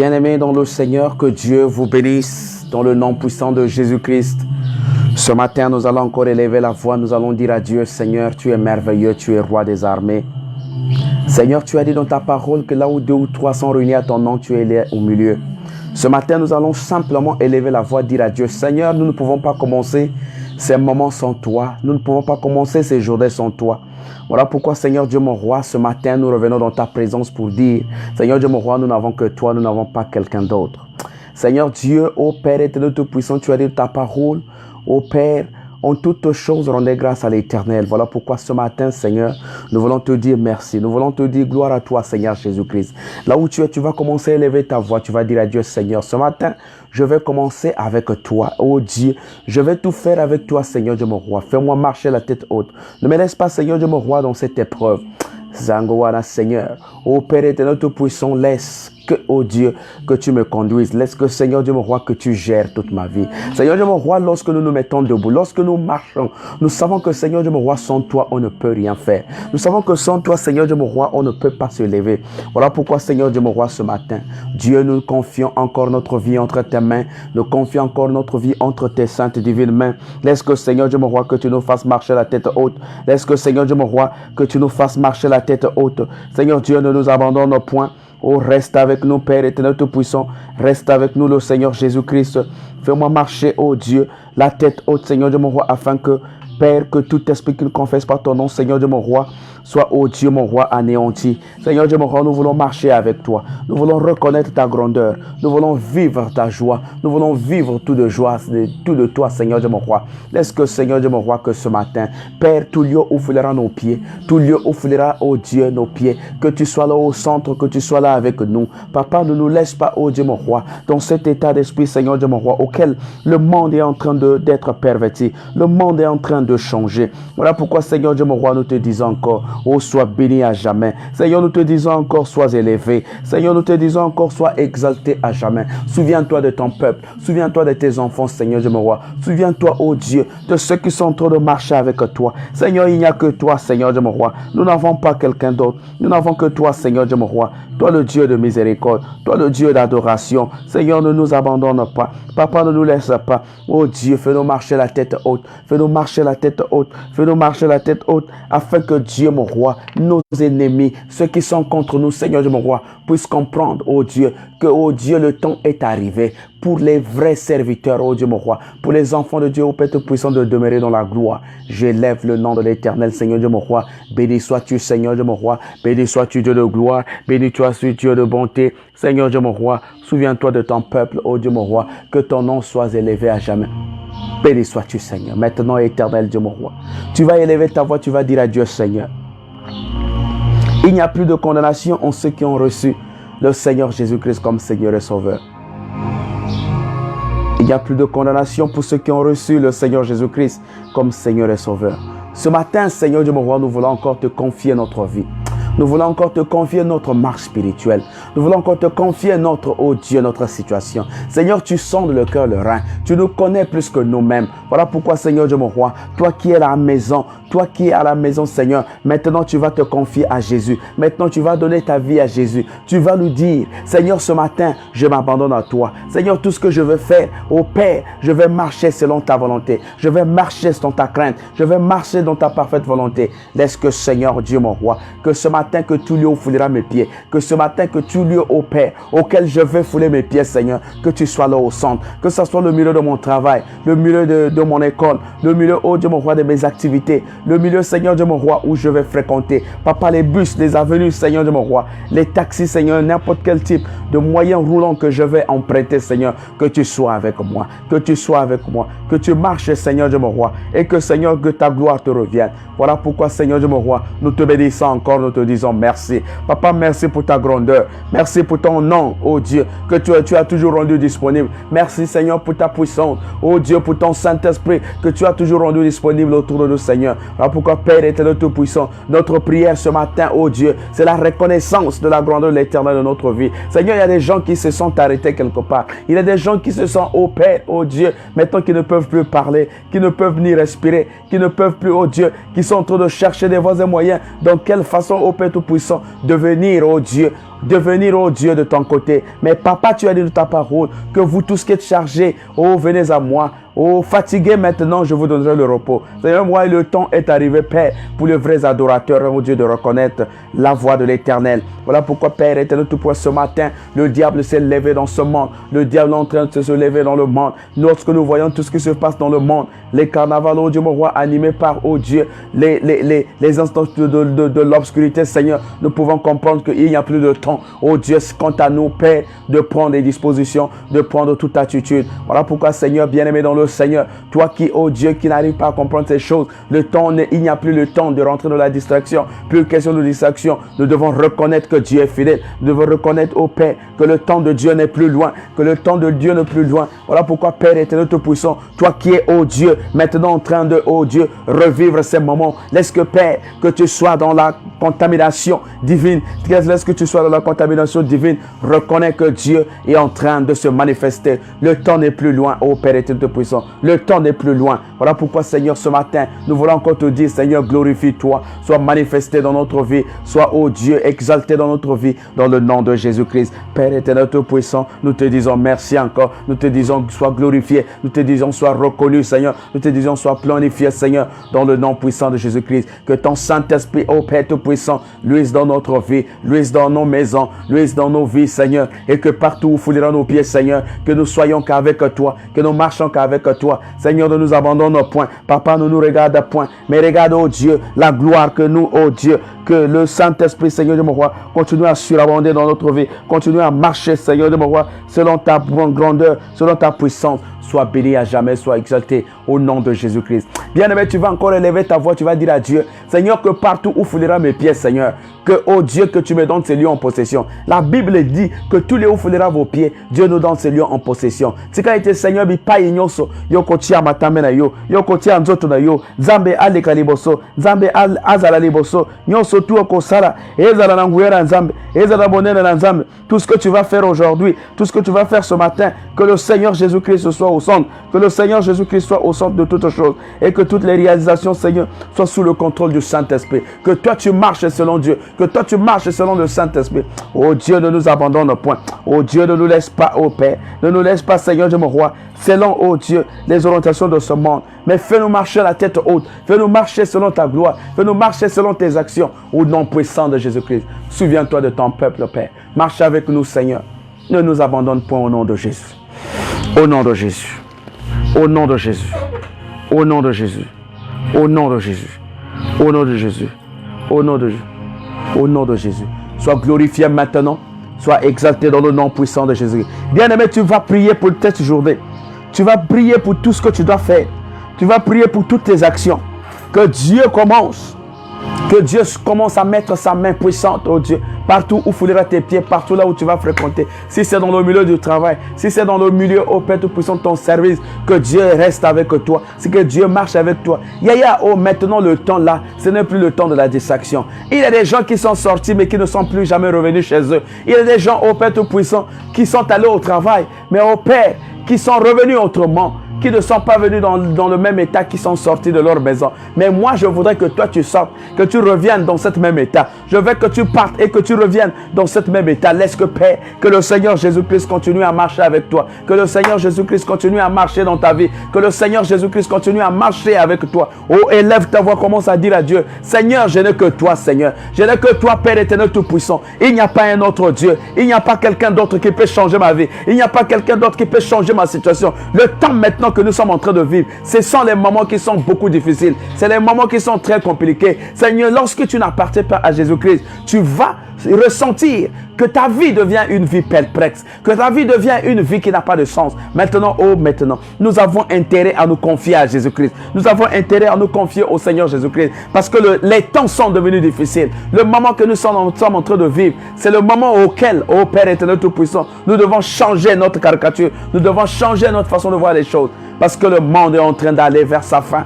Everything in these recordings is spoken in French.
Bien-aimés dans le Seigneur, que Dieu vous bénisse dans le nom puissant de Jésus-Christ. Ce matin, nous allons encore élever la voix, nous allons dire à Dieu, Seigneur, tu es merveilleux, tu es roi des armées. Seigneur, tu as dit dans ta parole que là où 2 ou 3 sont réunis à ton nom, tu es là au milieu. Ce matin, nous allons simplement élever la voix, dire à Dieu, Seigneur, nous ne pouvons pas commencer ces moments sans toi. Nous ne pouvons pas commencer ces journées sans toi. Voilà pourquoi, Seigneur Dieu mon roi, ce matin, nous revenons dans ta présence pour dire, Seigneur Dieu mon roi, nous n'avons que toi, nous n'avons pas quelqu'un d'autre. Seigneur Dieu, ô Père éternel tout-puissant, tu as dit ta parole, ô Père, en toutes choses, rendez grâce à l'Éternel. Voilà pourquoi ce matin, Seigneur, nous voulons te dire merci. Nous voulons te dire gloire à toi, Seigneur Jésus-Christ. Là où tu es, tu vas commencer à élever ta voix. Tu vas dire à Dieu, Seigneur, ce matin, je vais commencer avec toi. Oh Dieu, je vais tout faire avec toi, Seigneur Dieu mon roi. Fais-moi marcher la tête haute. Ne me laisse pas, Seigneur Dieu mon roi, dans cette épreuve. Zangowana, Seigneur. Ô Père éternel tout-puissant, laisse que, oh Dieu, que tu me conduises. Laisse que, Seigneur Dieu mon roi, que tu gères toute ma vie. Seigneur Dieu mon roi, lorsque nous nous mettons debout, lorsque nous marchons, nous savons que, Seigneur Dieu mon roi, sans toi, on ne peut rien faire. Nous savons que sans toi, Seigneur Dieu mon roi, on ne peut pas se lever. Voilà pourquoi, Seigneur Dieu mon roi, ce matin, Dieu, nous confions encore notre vie entre tes mains. Nous confions encore notre vie entre tes saintes et divines mains. Laisse que, Seigneur Dieu mon roi, que tu nous fasses marcher la tête haute. Laisse que, Seigneur Dieu mon roi, que tu nous fasses marcher la tête haute. Seigneur Dieu, ne nous abandonne point. Oh, reste avec nous, Père éternel tout-puissant. Reste avec nous, le Seigneur Jésus-Christ. Fais-moi marcher, oh Dieu, la tête haute, Seigneur Dieu mon roi, afin que, Père, que tout esprit qui ne confesse pas ton nom, Seigneur Dieu mon roi, soit, oh Dieu mon roi, anéanti. Seigneur Dieu mon roi, nous voulons marcher avec toi. Nous voulons reconnaître ta grandeur. Nous voulons vivre ta joie. Nous voulons vivre tout de joie, tout de toi, Seigneur Dieu mon roi. Laisse que, Seigneur Dieu mon roi, que ce matin, Père, tout lieu où foulera nos pieds, tout lieu où foulera, oh Dieu, nos pieds, que tu sois là au centre, que tu sois là avec nous. Papa, ne nous laisse pas, oh Dieu mon roi, dans cet état d'esprit, Seigneur Dieu mon roi, auquel le monde est en train d'être perverti. Le monde est en train de changer. Voilà pourquoi, Seigneur Dieu mon roi, nous te disons encore, oh, sois béni à jamais. Seigneur, nous te disons encore, sois élevé. Seigneur, nous te disons encore, sois exalté à jamais. Souviens-toi de ton peuple. Souviens-toi de tes enfants, Seigneur Dieu mon roi. Souviens-toi, oh Dieu, de ceux qui sont en train de marcher avec toi. Seigneur, il n'y a que toi, Seigneur Dieu mon roi. Nous n'avons pas quelqu'un d'autre. Nous n'avons que toi, Seigneur Dieu mon roi. Toi, le Dieu de miséricorde. Toi, le Dieu d'adoration. Seigneur, ne nous abandonne pas. Papa, ne nous laisse pas. Oh Dieu, fais-nous marcher la tête haute. Fais-nous marcher la tête haute. Fais-nous marcher la tête haute. Afin que Dieu, mon roi, nos ennemis, ceux qui sont contre nous, Seigneur Dieu, mon roi, puissent comprendre, oh Dieu, que, oh Dieu, le temps est arrivé pour les vrais serviteurs, oh Dieu, mon roi, pour les enfants de Dieu, au Père Tout-Puissant, de demeurer dans la gloire. J'élève le nom de l'Éternel, Seigneur Dieu, mon roi. Béni sois-tu, Seigneur Dieu, mon roi. Béni sois-tu, Dieu de gloire. Béni sois-tu, Dieu de bonté. Seigneur Dieu, mon roi, souviens-toi de ton peuple, oh Dieu, mon roi, que ton nom soit élevé à jamais. Béni sois-tu, Seigneur. Maintenant, éternel Dieu, mon roi, tu vas élever ta voix, tu vas dire à Dieu, Seigneur, il n'y a plus de condamnation en ceux qui ont reçu le Seigneur Jésus-Christ comme Seigneur et Sauveur. Il n'y a plus de condamnation pour ceux qui ont reçu le Seigneur Jésus-Christ comme Seigneur et Sauveur. Ce matin, Seigneur Dieu mon roi, nous voulons encore te confier notre vie. Nous voulons encore te confier notre marche spirituelle. Nous voulons encore te confier notre, oh Dieu, notre situation. Seigneur, tu sondes le cœur, le rein. Tu nous connais plus que nous-mêmes. Voilà pourquoi, Seigneur Dieu mon roi, toi qui es à la maison, Seigneur, maintenant tu vas te confier à Jésus. Maintenant tu vas donner ta vie à Jésus. Tu vas nous dire, Seigneur, ce matin, je m'abandonne à toi. Seigneur, tout ce que je veux faire, ô Père, je vais marcher selon ta volonté. Je vais marcher selon ta crainte. Je vais marcher dans ta parfaite volonté. Laisse que, Seigneur Dieu mon roi, que ce matin, que tout lieu où foulera mes pieds, que ce matin, que tout lieu, ô Père, auquel je vais fouler mes pieds, Seigneur, que tu sois là au centre, que ce soit le milieu de mon travail, le milieu de mon école, le milieu, ô Dieu mon roi, de mes activités, le milieu, Seigneur Dieu mon roi, où je vais fréquenter. Papa, les bus, les avenues, Seigneur Dieu mon roi, les taxis, Seigneur, n'importe quel type de moyen roulant que je vais emprunter, Seigneur, que tu sois avec moi, que tu sois avec moi, que tu marches, Seigneur Dieu mon roi, et que, Seigneur, que ta gloire te revienne. Voilà pourquoi, Seigneur Dieu mon roi, nous te bénissons encore, nous te disons merci. Papa, merci pour ta grandeur. Merci pour ton nom, oh Dieu, que tu as toujours rendu disponible. Merci, Seigneur, pour ta puissance. Oh Dieu, pour ton Saint-Esprit que tu as toujours rendu disponible autour de nous, Seigneur. Voilà pourquoi, Père éternel tout-puissant, notre prière ce matin, oh Dieu, c'est la reconnaissance de la grandeur de l'Éternel de notre vie. Seigneur, il y a des gens qui se sont arrêtés quelque part. Il y a des gens qui se sont, oh Père, oh Dieu, maintenant qui ne peuvent plus parler, qui ne peuvent ni respirer, qui ne peuvent plus, oh Dieu, qui sont en train de chercher des voies et moyens. Dans quelle façon, oh Père tout-puissant, de venir, oh Dieu, de venir, oh Dieu, de ton côté. Mais papa, tu as dit de ta parole que vous tous qui êtes chargés, oh, venez à moi. Oh, fatigué maintenant, je vous donnerai le repos. Seigneur, moi, le temps est arrivé, Père, pour les vrais adorateurs, oh Dieu, de reconnaître la voix de l'Éternel. Voilà pourquoi, Père éternel, tout pour ce matin, le diable s'est levé dans ce monde. Le diable est en train de se lever dans le monde. Lorsque nous voyons tout ce qui se passe dans le monde, les carnavals, oh Dieu, mon roi, animés par, oh Dieu, les instances de l'obscurité, Seigneur, nous pouvons comprendre qu'il n'y a plus de temps, oh Dieu, quant à nous, Père, de prendre des dispositions, de prendre toute attitude. Voilà pourquoi, Seigneur, bien-aimé dans le Seigneur, toi qui, oh Dieu, qui n'arrive pas à comprendre ces choses, il n'y a plus le temps de rentrer dans la distraction, plus question de distraction. Nous devons reconnaître que Dieu est fidèle. Nous devons reconnaître, oh Père, que le temps de Dieu n'est plus loin, que le temps de Dieu n'est plus loin. Voilà pourquoi, Père éternel tout-puissant, toi qui es, oh Dieu, maintenant en train de, oh Dieu, revivre ces moments. Laisse que, Père, que tu sois dans la contamination divine. Laisse que tu sois dans la contamination divine. Reconnais que Dieu est en train de se manifester. Le temps n'est plus loin, oh Père éternel tout-puissant. Le temps n'est plus loin. Voilà pourquoi, Seigneur, ce matin, nous voulons encore te dire, Seigneur, glorifie-toi. Sois manifesté dans notre vie. Sois, oh Dieu, exalté dans notre vie. Dans le nom de Jésus-Christ. Père éternel tout-puissant, nous te disons merci encore. Nous te disons, sois glorifié. Nous te disons, sois reconnu, Seigneur. Nous te disons, sois planifié, Seigneur, dans le nom puissant de Jésus-Christ. Que ton Saint-Esprit, oh Père tout-puissant, luise dans notre vie, luise dans nos maisons, luise dans nos vies, Seigneur. Et que partout où foulera nos pieds, Seigneur, que nous soyons qu'avec toi, que nous marchons qu'avec toi. Seigneur, ne nous abandonne point. Papa, ne nous regarde point. Mais regarde, oh Dieu, la gloire que nous, oh Dieu, que le Saint-Esprit, Seigneur de mon roi, continue à surabonder dans notre vie. Continue à marcher, Seigneur de mon roi, selon ta grandeur, selon ta puissance. Sois béni à jamais, sois exalté au nom de Jésus-Christ. Bien-aimé, tu vas encore élever ta voix, tu vas dire à Dieu, Seigneur, que partout où foulera mes pieds, Seigneur, que, oh Dieu, que tu me donnes ces lieux en possession. La Bible dit que tous les où foulera vos pieds, Dieu nous donne ces lieux en possession. Si quand était Seigneur, bi pa inyoso, yo kotia matame na yo kotia nzoto na yo, Zambe aleka liboso, Zambe azala liboso, nyoso tu okosala, ezala na nguyera nzambe, ezala bonene na nzambe. Tout ce que tu vas faire aujourd'hui, tout ce que tu vas faire ce matin, que le Seigneur Jésus-Christ soit au centre, que le Seigneur Jésus-Christ soit au centre de toutes choses et que toutes les réalisations, Seigneur, soient sous le contrôle du Saint-Esprit. Que toi tu marches selon Dieu, que toi tu marches selon le Saint-Esprit. Oh Dieu, ne nous abandonne point. Oh Dieu, ne nous laisse pas, oh Père, ne nous laisse pas, Seigneur de mon roi, selon, oh Dieu, les orientations de ce monde. Mais fais-nous marcher la tête haute, fais-nous marcher selon ta gloire, fais-nous marcher selon tes actions, au nom puissant de Jésus-Christ. Souviens-toi de ton peuple, Père. Marche avec nous, Seigneur. Ne nous abandonne point au nom de Jésus. Au nom de Jésus. Au nom de Jésus. Au nom de Jésus. Au nom de Jésus. Au nom de Jésus. Au nom de Jésus. Au nom de Jésus. Sois glorifié maintenant. Sois exalté dans le nom puissant de Jésus. Bien-aimé, tu vas prier pour cette journée. Tu vas prier pour tout ce que tu dois faire. Tu vas prier pour toutes tes actions. Que Dieu commence. Que Dieu commence à mettre sa main puissante, oh Dieu, partout où foulera tes pieds, partout là où tu vas fréquenter. Si c'est dans le milieu du travail, si c'est dans le milieu, oh Père tout-puissant, de ton service, que Dieu reste avec toi, c'est que Dieu marche avec toi. Yaya, oh, maintenant le temps là, ce n'est plus le temps de la distraction. Il y a des gens qui sont sortis mais qui ne sont plus jamais revenus chez eux. Il y a des gens, oh Père tout-puissant, qui sont allés au travail, mais oh Père, qui sont revenus autrement, qui ne sont pas venus dans le même état, qui sont sortis de leur maison. Mais moi, je voudrais que toi, tu sortes, que tu reviennes dans cet même état. Je veux que tu partes et que tu reviennes dans cet même état. Laisse que Père, que le Seigneur Jésus-Christ continue à marcher avec toi. Que le Seigneur Jésus-Christ continue à marcher dans ta vie. Que le Seigneur Jésus-Christ continue à marcher avec toi. Oh, élève ta voix, commence à dire à Dieu, Seigneur, je n'ai que toi, Seigneur. Je n'ai que toi, Père éternel tout-puissant. Il n'y a pas un autre Dieu. Il n'y a pas quelqu'un d'autre qui peut changer ma vie. Il n'y a pas quelqu'un d'autre qui peut changer ma situation. Le temps maintenant que nous sommes en train de vivre, ce sont les moments qui sont beaucoup difficiles. C'est les moments qui sont très compliqués. Seigneur, lorsque tu n'appartiens pas à Jésus-Christ, tu vas ressentir que ta vie devient une vie perplexe, que ta vie devient une vie qui n'a pas de sens. Maintenant, oh maintenant, nous avons intérêt à nous confier à Jésus-Christ. Nous avons intérêt à nous confier au Seigneur Jésus-Christ parce que les temps sont devenus difficiles. Le moment que nous sommes en train de vivre, c'est le moment auquel, oh Père éternel tout-puissant, nous devons changer notre caricature. Nous devons changer notre façon de voir les choses parce que le monde est en train d'aller vers sa fin.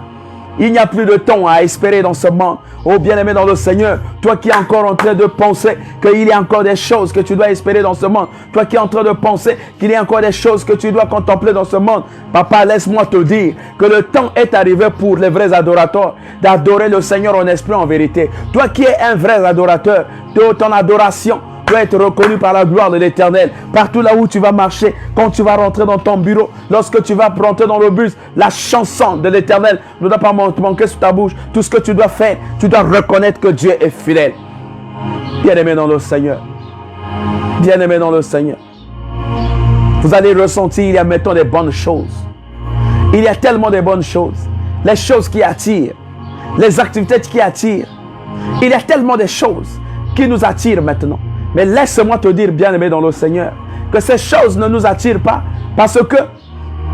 Il n'y a plus de temps à espérer dans ce monde. Oh bien-aimé dans le Seigneur, toi qui es encore en train de penser qu'il y a encore des choses que tu dois espérer dans ce monde. Toi qui es en train de penser qu'il y a encore des choses que tu dois contempler dans ce monde. Papa, laisse-moi te dire que le temps est arrivé pour les vrais adorateurs d'adorer le Seigneur en esprit, en vérité. Toi qui es un vrai adorateur, de ton adoration doit être reconnu par la gloire de l'Éternel. Partout là où tu vas marcher, quand tu vas rentrer dans ton bureau, lorsque tu vas rentrer dans le bus, la chanson de l'Éternel ne doit pas manquer sur ta bouche. Tout ce que tu dois faire, tu dois reconnaître que Dieu est fidèle. Bien-aimé dans le Seigneur. Bien-aimé dans le Seigneur. Vous allez ressentir, il y a maintenant des bonnes choses. Il y a tellement de bonnes choses. Les choses qui attirent. Les activités qui attirent. Il y a tellement de choses qui nous attirent maintenant. Mais laisse-moi te dire, bien-aimé dans le Seigneur, que ces choses ne nous attirent pas parce que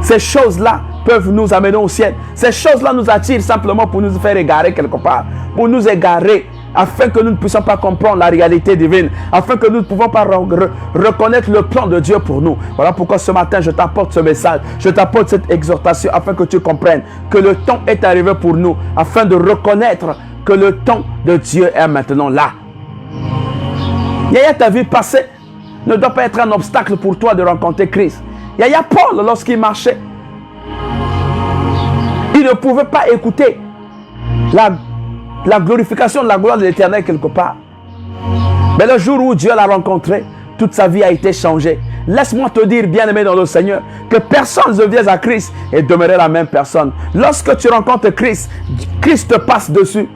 ces choses-là peuvent nous amener au ciel. Ces choses-là nous attirent simplement pour nous faire égarer quelque part. Pour nous égarer afin que nous ne puissions pas comprendre la réalité divine, afin que nous ne pouvons pas reconnaître le plan de Dieu pour nous. Voilà pourquoi ce matin, je t'apporte ce message, je t'apporte cette exhortation, afin que tu comprennes que le temps est arrivé pour nous, afin de reconnaître que le temps de Dieu est maintenant là. Yaya, ta vie passée ne doit pas être un obstacle pour toi de rencontrer Christ. Yaya Paul, lorsqu'il marchait, il ne pouvait pas écouter la glorification de la gloire de l'Éternel quelque part. Mais le jour où Dieu l'a rencontré, toute sa vie a été changée. Laisse-moi te dire, bien-aimé dans le Seigneur, que personne ne vient à Christ et demeurer la même personne. Lorsque tu rencontres Christ, Christ te passe dessus.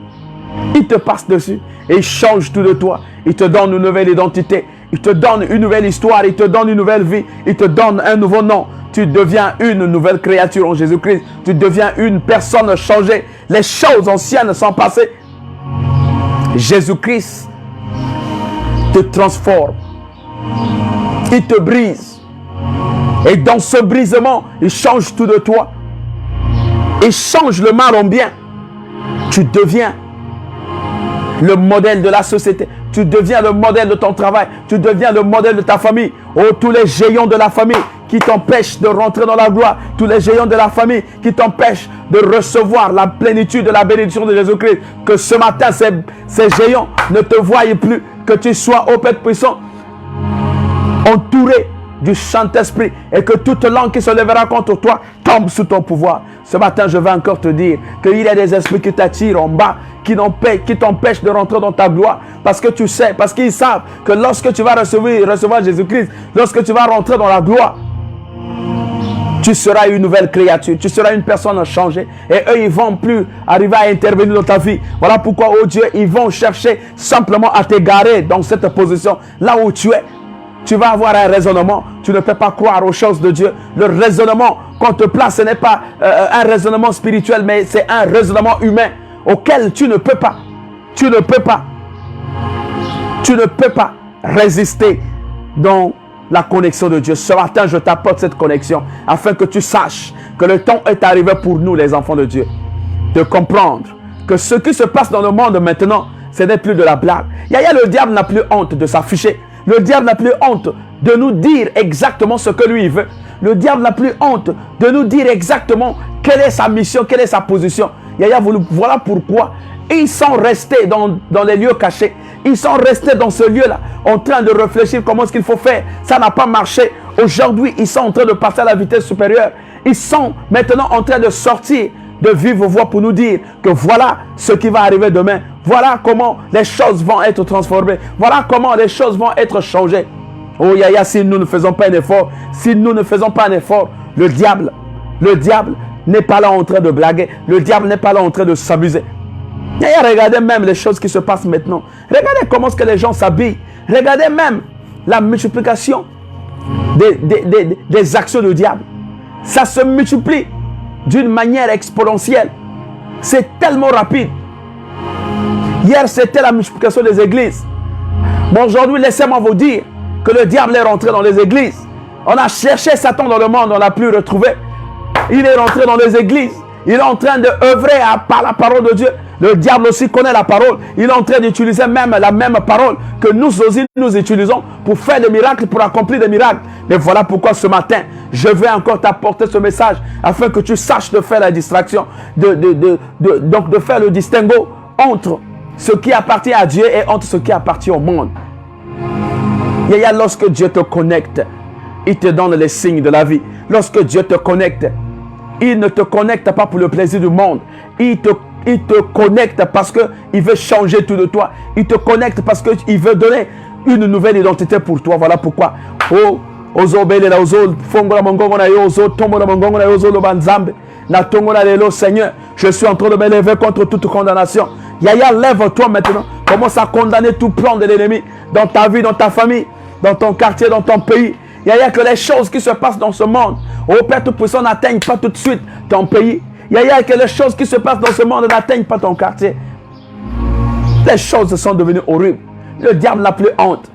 Il te passe dessus et il change tout de toi. Il te donne une nouvelle identité. Il te donne une nouvelle histoire. Il te donne une nouvelle vie. Il te donne un nouveau nom. Tu deviens une nouvelle créature en Jésus-Christ. Tu deviens une personne changée. Les choses anciennes sont passées. Jésus-Christ te transforme. Il te brise. Et dans ce brisement, il change tout de toi. Il change le mal en bien. Tu deviens le modèle de la société. Tu deviens le modèle de ton travail. Tu deviens le modèle de ta famille. Oh, tous les géants de la famille qui t'empêchent de rentrer dans la gloire. Tous les géants de la famille qui t'empêchent de recevoir la plénitude de la bénédiction de Jésus-Christ. Que ce matin, ces géants ne te voient plus. Que tu sois, ô Père puissant, entouré du Saint-Esprit et que toute langue qui se lèvera contre toi tombe sous ton pouvoir. Ce matin, je vais encore te dire qu'il y a des esprits qui t'attirent en bas, qui t'empêchent de rentrer dans ta gloire. Parce que tu sais, parce qu'ils savent que lorsque tu vas recevoir Jésus-Christ, lorsque tu vas rentrer dans la gloire, tu seras une nouvelle créature, tu seras une personne changée. Et eux, ils ne vont plus arriver à intervenir dans ta vie. Voilà pourquoi, oh Dieu, ils vont chercher simplement à t'égarer dans cette position, là où tu es. Tu vas avoir un raisonnement. Tu ne peux pas croire aux choses de Dieu. Le raisonnement qu'on te place, ce n'est pas un raisonnement spirituel, mais c'est un raisonnement humain auquel tu ne peux pas. Tu ne peux pas. Tu ne peux pas résister dans la connexion de Dieu. Ce matin, je t'apporte cette connexion afin que tu saches que le temps est arrivé pour nous, les enfants de Dieu, de comprendre que ce qui se passe dans le monde maintenant, ce n'est plus de la blague. Le diable n'a plus honte de s'afficher. Le diable n'a plus honte de nous dire exactement ce que lui veut. Le diable n'a plus honte de nous dire exactement quelle est sa mission, quelle est sa position. Voilà pourquoi ils sont restés dans les lieux cachés. Ils sont restés dans ce lieu-là en train de réfléchir comment est-ce qu'il faut faire. Ça n'a pas marché. Aujourd'hui, ils sont en train de passer à la vitesse supérieure. Ils sont maintenant en train de sortir de vive voix pour nous dire que voilà ce qui va arriver demain. Voilà comment les choses vont être transformées. Voilà comment les choses vont être changées. Oh Yaya, si nous ne faisons pas un effort, si nous ne faisons pas un effort, le diable n'est pas là en train de blaguer. Le diable n'est pas là en train de s'amuser. Yaya, regardez même les choses qui se passent maintenant. Regardez comment est-ce que les gens s'habillent. Regardez même la multiplication des actions du diable. Ça se multiplie d'une manière exponentielle. C'est tellement rapide. Hier, c'était la multiplication des églises. Mais aujourd'hui, laissez-moi vous dire que le diable est rentré dans les églises. On a cherché Satan dans le monde, on l'a plus retrouvé. Il est rentré dans les églises. Il est en train d'œuvrer par la parole de Dieu. Le diable aussi connaît la parole. Il est en train d'utiliser même la même parole que nous aussi nous utilisons pour faire des miracles, pour accomplir des miracles. Mais voilà pourquoi ce matin, je vais encore t'apporter ce message afin que tu saches de faire la distraction, donc de faire le distinguo entre ce qui appartient à Dieu et entre ce qui appartient au monde. Lorsque Dieu te connecte, il te donne les signes de la vie. Lorsque Dieu te connecte, il ne te connecte pas pour le plaisir du monde. Il te connecte parce qu'il veut changer tout de toi. Il te connecte parce qu'il veut donner une nouvelle identité pour toi. Voilà pourquoi. Oh, ozo belela ozo fongola mongongo na yo ozo tombola mongongo na yo ozo lobanzambe na tongola lelo. Seigneur, je suis en train de m'élever contre toute condamnation. Yaya, lève-toi maintenant. Commence à condamner tout plan de l'ennemi dans ta vie, dans ta famille, dans ton quartier, dans ton pays. Yaya, que les choses qui se passent dans ce monde, au Père Tout-Puissant, n'atteignent pas tout de suite ton pays. Yaya, que les choses qui se passent dans ce monde n'atteignent pas ton quartier. Les choses sont devenues horribles. Le diable n'a plus honte.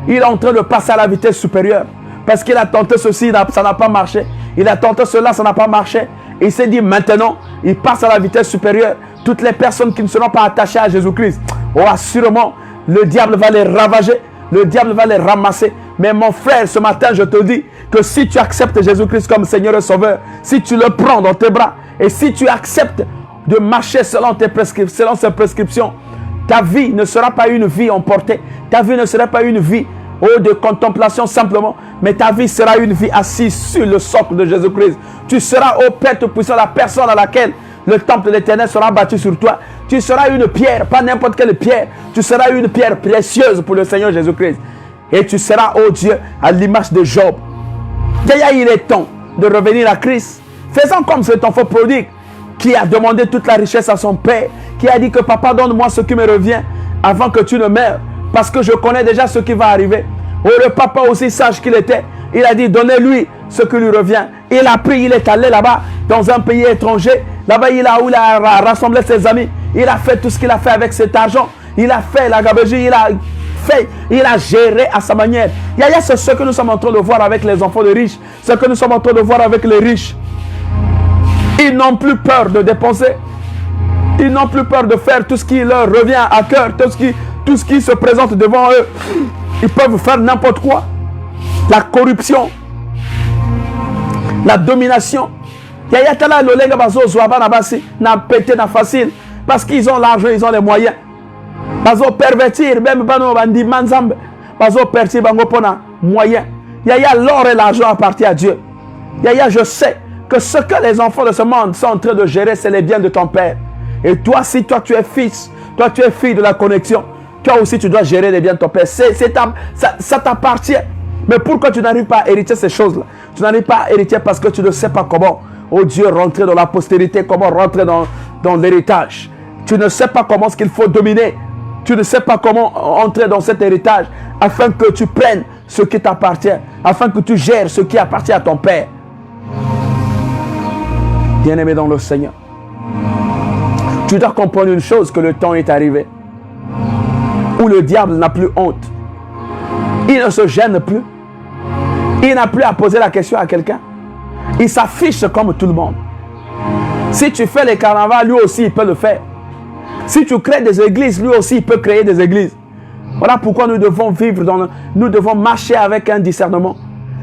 Il est en train de passer à la vitesse supérieure. Parce qu'il a tenté ceci, ça n'a pas marché. Il a tenté cela, ça n'a pas marché. Il s'est dit maintenant, il passe à la vitesse supérieure. Toutes les personnes qui ne seront pas attachées à Jésus-Christ, oh, assurément, le diable va les ravager. Le diable va les ramasser. Mais mon frère, ce matin, je te dis que si tu acceptes Jésus-Christ comme Seigneur et Sauveur, si tu le prends dans tes bras, et si tu acceptes de marcher selon ses prescriptions, ta vie ne sera pas une vie emportée. Ta vie ne sera pas une vie de contemplation simplement, mais ta vie sera une vie assise sur le socle de Jésus-Christ. Tu seras, ô Père Tout-Puissant, la personne à laquelle le temple de l'Éternel sera bâti sur toi. Tu seras une pierre, pas n'importe quelle pierre. Tu seras une pierre précieuse pour le Seigneur Jésus-Christ. Et tu seras, ô Dieu, à l'image de Job. Déjà, il est temps de revenir à Christ. Faisons comme cet enfant prodigue qui a demandé toute la richesse à son père, qui a dit que papa, donne-moi ce qui me revient avant que tu ne meurs, parce que je connais déjà ce qui va arriver. Oh, le papa aussi sage qu'il était, il a dit donnez-lui ce qui lui revient. Il a pris, il est allé là-bas dans un pays étranger. Là-bas, il a rassemblé ses amis. Il a fait tout ce qu'il a fait avec cet argent. Il a fait la gabegie, il a géré à sa manière. Yaya, c'est ce que nous sommes en train de voir avec les enfants de riches. Ce que nous sommes en train de voir avec les riches. Ils n'ont plus peur de dépenser. Ils n'ont plus peur de faire tout ce qui leur revient à cœur. Tout ce qui se présente devant eux. Ils peuvent faire n'importe quoi. La corruption. La domination. Yaya tala lolenga bazo zoaba na basi na pété na facile parce qu'ils ont l'argent, ils ont les moyens. Bazo pervertir même bano bandi manzambe. Bazo pervertir bango pona moyen. Yaya, l'or et l'argent appartiennent à Dieu. Yaya, je sais que ce que les enfants de ce monde sont en train de gérer, c'est les biens de ton père. Et toi, si toi tu es fils, toi tu es fille de la connexion, toi aussi tu dois gérer les biens de ton père. Ça t'appartient. Mais pourquoi tu n'arrives pas à hériter ces choses-là? Tu n'arrives pas à hériter parce que tu ne sais pas comment, oh Dieu, rentrer dans la postérité, comment rentrer dans l'héritage. Tu ne sais pas comment ce qu'il faut dominer. Tu ne sais pas comment entrer dans cet héritage afin que tu prennes ce qui t'appartient, afin que tu gères ce qui appartient à ton père. Bien-aimé dans le Seigneur, tu dois comprendre une chose, que le temps est arrivé où le diable n'a plus honte. Il ne se gêne plus. Il n'a plus à poser la question à quelqu'un. Il s'affiche comme tout le monde. Si tu fais les carnavals, lui aussi il peut le faire. Si tu crées des églises, lui aussi il peut créer des églises. Voilà pourquoi nous devons vivre nous devons marcher avec un discernement.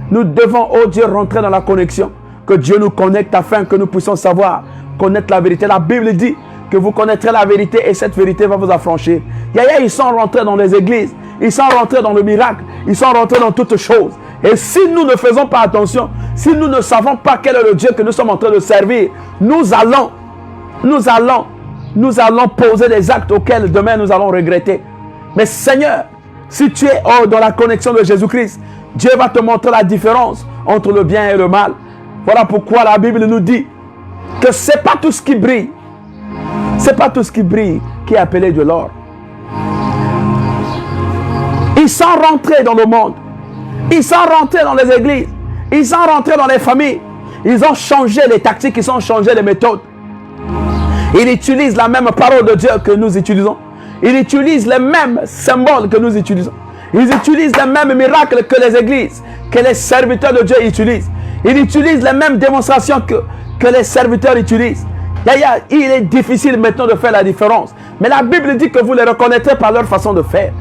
Nous devons, oh Dieu, rentrer dans la connexion. Que Dieu nous connecte afin que nous puissions savoir, connaître la vérité. La Bible dit que vous connaîtrez la vérité et cette vérité va vous affranchir. Yaya, ils sont rentrés dans les églises. Ils sont rentrés dans le miracle. Ils sont rentrés dans toutes choses. Et si nous ne faisons pas attention, si nous ne savons pas quel est le Dieu que nous sommes en train de servir, nous allons poser des actes auxquels demain nous allons regretter. Mais Seigneur, si tu es dans la connexion de Jésus-Christ, Dieu va te montrer la différence entre le bien et le mal. Voilà pourquoi la Bible nous dit que ce n'est pas tout ce qui brille. Ce n'est pas tout ce qui brille qui est appelé de l'or. Ils sont rentrés dans le monde. Ils sont rentrés dans les églises. Ils sont rentrés dans les familles. Ils ont changé les tactiques, ils ont changé les méthodes. Ils utilisent la même parole de Dieu que nous utilisons. Ils utilisent les mêmes symboles que nous utilisons. Ils utilisent les mêmes miracles que les églises, que les serviteurs de Dieu utilisent. Ils utilisent les mêmes démonstrations que les serviteurs utilisent. Yaya, il est difficile maintenant de faire la différence. Mais la Bible dit que vous les reconnaîtrez par leur façon de faire.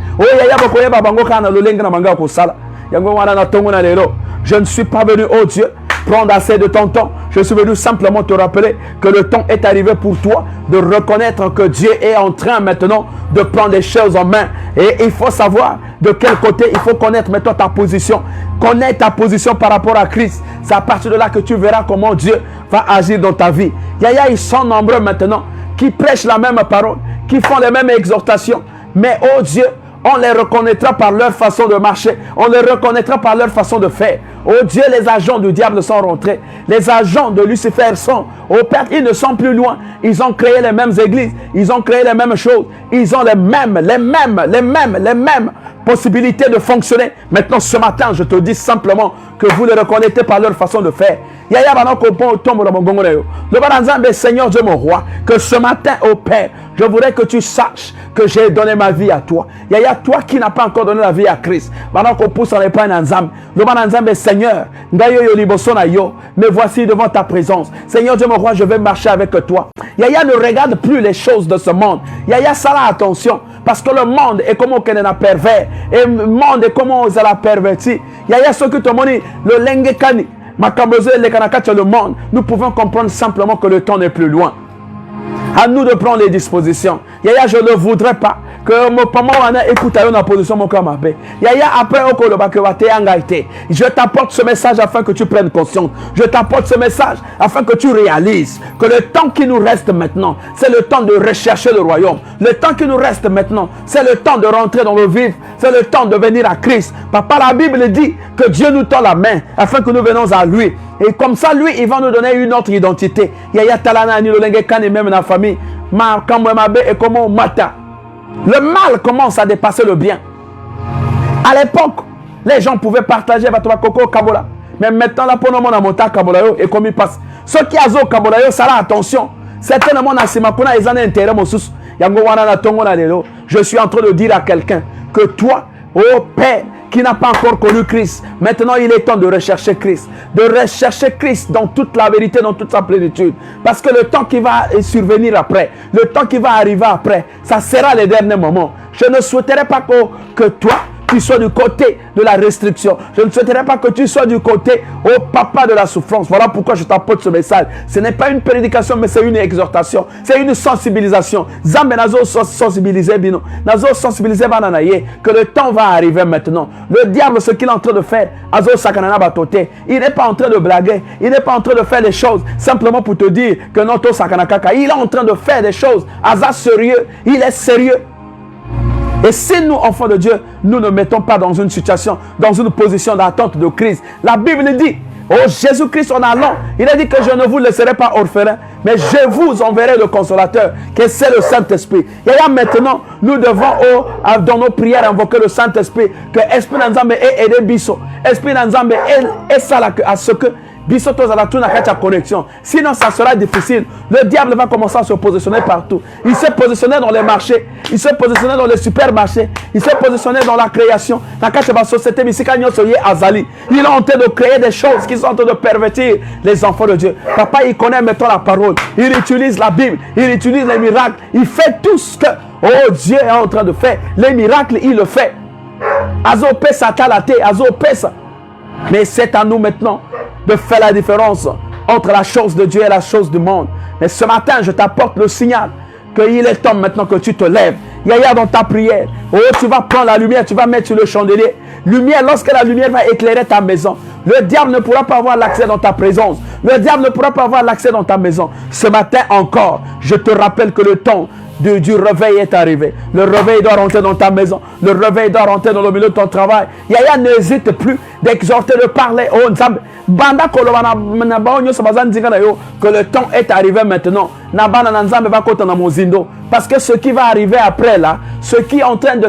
Je ne suis pas venu, oh Dieu, prendre assez de ton temps. Je suis venu simplement te rappeler que le temps est arrivé pour toi de reconnaître que Dieu est en train maintenant de prendre les choses en main. Et il faut savoir de quel côté, il faut connaître maintenant ta position. Connaître ta position par rapport à Christ. C'est à partir de là que tu verras comment Dieu va agir dans ta vie. Yaya, ils sont nombreux maintenant qui prêchent la même parole, qui font les mêmes exhortations. Mais oh Dieu, On les reconnaîtra par leur façon de marcher. On les reconnaîtra par leur façon de faire. Oh Dieu, les agents du diable sont rentrés. Les agents de Lucifer sont, oh Père, ils ne sont plus loin. Ils ont créé les mêmes églises. Ils ont créé les mêmes choses. Ils ont les mêmes possibilités de fonctionner. Maintenant, ce matin, je te dis simplement que vous les reconnaissez par leur façon de faire. Le Seigneur Dieu mon roi, que ce matin, oh Père, je voudrais que tu saches que j'ai donné ma vie à toi. Yaya, toi qui n'as pas encore donné la vie à Christ. Maintenant qu'on pousse en les pas ensemble. Le Seigneur, mais voici devant ta présence. Seigneur Dieu mon roi, je vais marcher avec toi. Yaya, ne regarde plus les choses de ce monde. Yaya, ça là, attention. Parce que le monde est comme on est pervers. Et le monde est comme on l'a perverti. Yaya, ce que tu m'as dit, le lengekani. Le monde, nous pouvons comprendre simplement que le temps n'est plus loin. À nous de prendre les dispositions. Yaya, je ne voudrais pas que mon papa écoute à une position mon cœur m'appelle. Yaya, après je t'apporte ce message afin que tu prennes conscience. Je t'apporte ce message afin que tu réalises que le temps qui nous reste maintenant, c'est le temps de rechercher le royaume. Le temps qui nous reste maintenant, c'est le temps de rentrer dans le vif. C'est le temps de venir à Christ. Papa, la Bible dit que Dieu nous tend la main afin que nous venons à lui. Et comme ça, lui, il va nous donner une autre identité. Yaya talana ni lolengekan et même la famille. Ma kamwemabe et comment mata. Le mal commence à dépasser le bien. À l'époque, les gens pouvaient partager Batoba Koko Kabola. Mais maintenant, là, pour nous, on a monté Kabola et comme il passe. Ceux qui ont Kabola, ça là, attention. Certainement, ils ont intérêt. Je suis en train de dire à quelqu'un que toi, oh Père, qui n'a pas encore connu Christ, maintenant il est temps de rechercher Christ. De rechercher Christ dans toute la vérité, dans toute sa plénitude. Parce que le temps qui va survenir après, le temps qui va arriver après, ça sera les derniers moments. Je ne souhaiterais pas que toi, tu sois du côté de la restriction. Je ne souhaiterais pas que tu sois du côté au papa de la souffrance. Voilà pourquoi je t'apporte ce message. Ce n'est pas une prédication, mais c'est une exhortation. C'est une sensibilisation. Zambe nazo sensibiliser bino. Nazo sensibiliser bananaye. Que le temps va arriver maintenant. Le diable, ce qu'il est en train de faire, azo sakanana batote. Il n'est pas en train de blaguer. Il n'est pas en train de faire des choses simplement pour te dire que non to sakanakaka. Il est en train de faire des choses. Aza sérieux. Il est sérieux. Et si nous, enfants de Dieu, nous ne mettons pas dans une situation, dans une position d'attente de crise, la Bible dit, oh Jésus-Christ en allant, il a dit que je ne vous laisserai pas orphelins, mais je vous enverrai le consolateur, que c'est le Saint-Esprit. Et là maintenant, nous devons, dans nos prières, invoquer le Saint-Esprit, que Esprit Nzambe est aidé biso, Esprit Nzambe est ça à ce que connexion. Sinon, ça sera difficile. Le diable va commencer à se positionner partout. Il s'est positionné dans les marchés. Il s'est positionné dans les supermarchés. Il s'est positionné dans la création. Il est en train de créer des choses qui sont en train de pervertir les enfants de Dieu. Papa, il connaît maintenant la parole. Il utilise la Bible. Il utilise les miracles. Il fait tout ce que Dieu est en train de faire. Les miracles, il le fait. Azo pesa talate. Azo pesa. Mais c'est à nous maintenant de faire la différence entre la chose de Dieu et la chose du monde. Mais ce matin, je t'apporte le signal qu'il est temps maintenant que tu te lèves. Yaya, dans ta prière, tu vas prendre la lumière, tu vas mettre sur le chandelier. Lumière, lorsque la lumière va éclairer ta maison, le diable ne pourra pas avoir l'accès dans ta présence. Le diable ne pourra pas avoir l'accès dans ta maison. Ce matin encore, je te rappelle que le temps du réveil est arrivé. Le réveil doit rentrer dans ta maison. Le réveil doit rentrer dans le milieu de ton travail. Yaya, n'hésite plus d'exhorter, de parler. Oh, que le temps est arrivé maintenant. Parce que ce qui va arriver après là, ce qui est en train de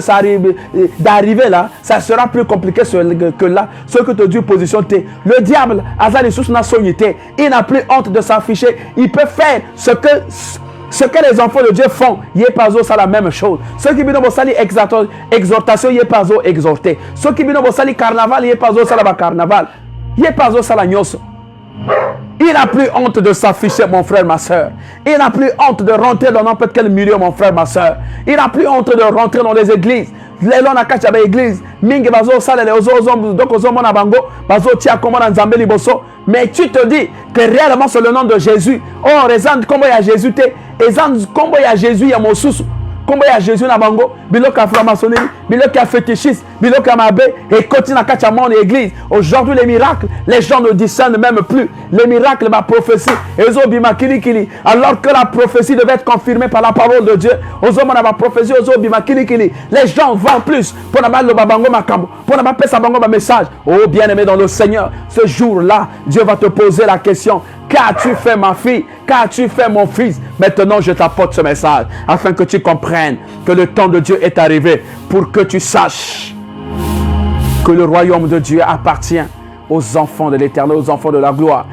d'arriver là, ça sera plus compliqué que là, ce que te dit position T. Le diable, il n'a plus honte de s'afficher. Il peut faire ce que les enfants de Dieu font, il est pas ça la même chose. Ceux qui viennent au sali exhortation, il est pas exhorté. Ceux qui viennent au sali carnaval, il est pas ça la carnaval. Il est pas ça la nyos. Il n'a plus honte de s'afficher, mon frère, ma soeur. Il n'a plus honte de rentrer dans n'importe quel milieu, mon frère, ma soeur. Il n'a plus honte de rentrer dans les églises. Les gens qui ont église, mingi bazo sale les ozom donc ozom na bango bazo tia comment dans Nzambe liboso. Mais tu te dis que réellement c'est le nom de Jésus. Oh, raison comment il y a Jésus te, raison comment il y a Jésus il y a Mosusu. Comme il y a Jésus na bango, biloko ya franc-maçonnerie, biloko ya fétichisme, biloko ya mabe, et continue na katia monde église. Aujourd'hui les miracles, les gens ne discernent même plus. Les miracles, ma prophétie, ezo bima kili kili. Alors que la prophétie devait être confirmée par la parole de Dieu. Ozo ma prophétie, ozo bima kili kili. Les gens vont plus pour na le babango makambo, pour na pas sa bango ma message. Oh bien-aimé dans le Seigneur, ce jour-là, Dieu va te poser la question. Qu'as-tu fait ma fille? Qu'as-tu fait mon fils? Maintenant je t'apporte ce message afin que tu comprennes que le temps de Dieu est arrivé, pour que tu saches que le royaume de Dieu appartient aux enfants de l'éternel, aux enfants de la gloire.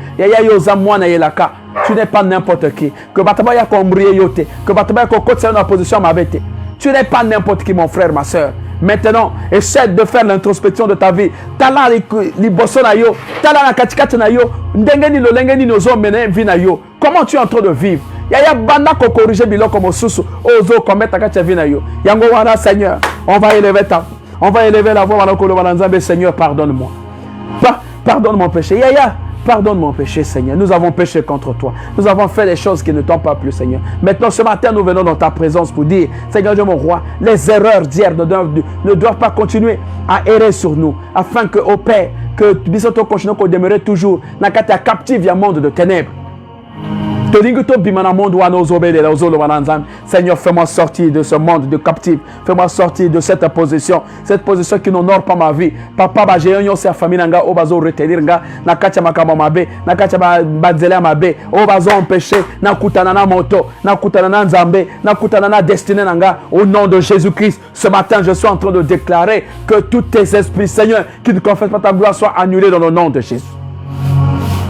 Tu n'es pas n'importe qui. Que Batabaya Kombriye yote, que Batabaya Kokot c'est une position ma bête. Tu n'es pas n'importe qui, mon frère, ma soeur. Maintenant, essaie de faire l'introspection de ta vie. Tala li bosso na yo, tala na katikati na yo, ndengeni lo lengeni nozo mene vi na yo. Comment tu es en train de vivre? Yaya banda ko corriger biloko mosusu, ozo commettre kati vi na yo. Yango wana Seigneur, on va élever la voix wana ko lo banzambe. Seigneur, pardonne-moi. Pardonne mon péché. Yaya, pardonne mon péché, Seigneur. Nous avons péché contre toi. Nous avons fait des choses qui ne t'ont pas plu, Seigneur. Maintenant, ce matin, nous venons dans ta présence pour dire, Seigneur Dieu mon roi, les erreurs d'hier ne doivent pas continuer à errer sur nous, afin que, au Père, que Bissoto continue à demeurer toujours dans le captif du monde de ténèbres. Seigneur, fais-moi sortir de ce monde de captif. Fais-moi sortir de cette position qui n'honore pas ma vie. Papa, j'ai un sa famille nanga obazo retenir nga na kacha makama mabe, na kacha bazela mabe, obazo empêcher na kutana na moto, na kutana na nzambe, na kutana na destinée nanga. Au nom de Jésus-Christ, ce matin, je suis en train de déclarer que tous tes esprits, Seigneur, qui ne confessent pas ta gloire, soient annulés dans le nom de Jésus.